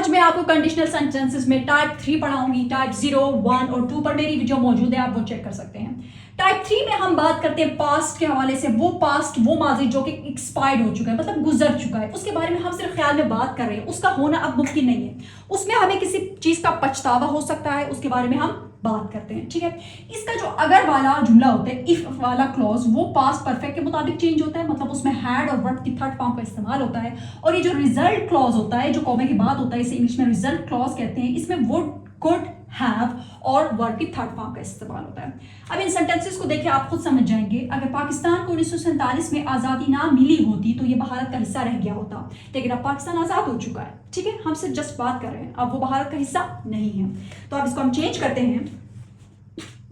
आज मैं आपको कंडीशनल सेंटेंसेस में टाइप 3 पढ़ाऊंगी। टाइप 0, 1 और 2 पर मेरी वीडियो मौजूद है, आप वो चेक कर सकते हैं। टाइप 3 में हम बात करते हैं पास्ट के हवाले से, वो पास्ट वो माजी जो कि एक्सपायर्ड हो चुका है, मतलब गुजर चुका है, उसके बारे में हम सिर्फ ख्याल में बात कर रहे हैं, उसका होना अब मुमकिन नहीं है। उसमें हमें किसी चीज का पछतावा हो सकता है, उसके बारे में हम बात करते हैं, ठीक है। इसका जो अगर वाला जुमला होता है, इफ वाला क्लॉज, वो पास्ट परफेक्ट के मुताबिक चेंज होता है, मतलब उसमें हैड और वर्ब की थर्ड फॉर्म का इस्तेमाल होता है। और ये जो रिजल्ट क्लॉज होता है, जो कॉमे के बाद होता है, इसे इंग्लिश में रिजल्ट क्लॉज कहते हैं, इसमें वुड, कुड, हैव और वर्ब की थर्ड फॉर्म का इस्तेमाल होता है। अब इन सेंटेंसेस को देखिए, आप खुद समझ जाएंगे। अगर पाकिस्तान को 1947 में आज़ादी ना मिली होती तो ये भारत का हिस्सा रह गया होता, लेकिन अब पाकिस्तान आज़ाद हो चुका है, ठीक है। हम सिर्फ जस्ट बात कर रहे हैं, अब वो भारत का हिस्सा नहीं है। तो अब इसको हम चेंज करते हैं।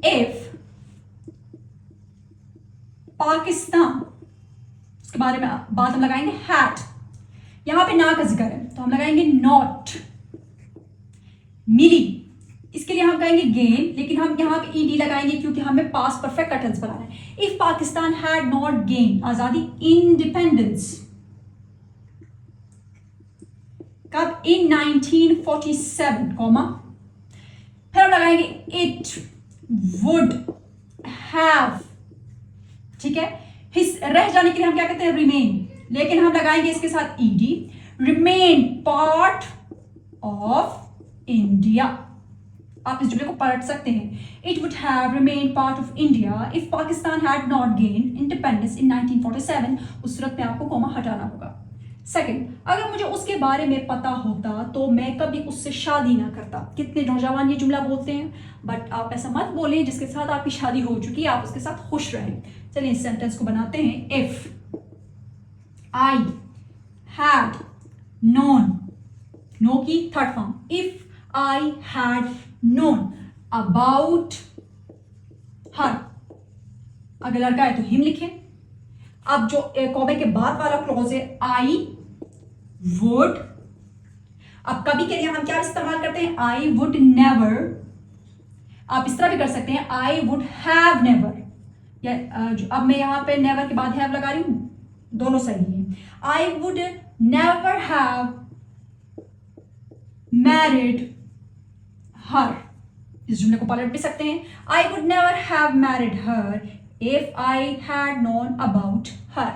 इफ पाकिस्तान, इसके बारे में बात हम लगाएंगे हैड, यहां पे ना का जिक्र है तो हम लगाएंगे नॉट। मिली, इसके लिए हम कहेंगे गेन, लेकिन हम यहां पे ईडी लगाएंगे क्योंकि हमें पास्ट परफेक्ट का टेंस बनाना है। If Pakistan had not gain आजादी, इंडिपेंडेंस, कब? इन 1947, कॉमा, फिर हम लगाएंगे इट वुड हैव, ठीक है। रह जाने के लिए हम क्या कहते हैं? रिमेन, लेकिन हम लगाएंगे इसके साथ ED. Remain part of India, आप इस जुमले को पलट सकते हैं। It would have remain part of India if Pakistan had not gain independence in 1947। उस सूरत में आपको कॉमा हटाना होगा। सेकंड, अगर मुझे उसके बारे में पता होता तो मैं कभी उससे शादी ना करता। कितने नौजवान ये जुमला बोलते हैं, बट आप ऐसा मत बोलें जिसके साथ आपकी शादी हो चुकी है, आप उसके साथ खुश रहें। चलिए इस सेंटेंस को बनाते हैं। If I had known, know की third form, if I had known about her, अगर लड़का है तो हिम लिखें। अब जो कॉमे के बाद वाला क्लॉज है आई वुड, अब कभी के लिए हम क्या इस्तेमाल करते हैं? I would never. आप इस तरह भी कर सकते हैं, आई वुड हैव नेवर, या अब मैं यहां पे नेवर के बाद हैव लगा रही हूं, दोनों सही है। I would never have married हर, इस जुमले को पलट भी सकते हैं। I would never have married her if I had known about her.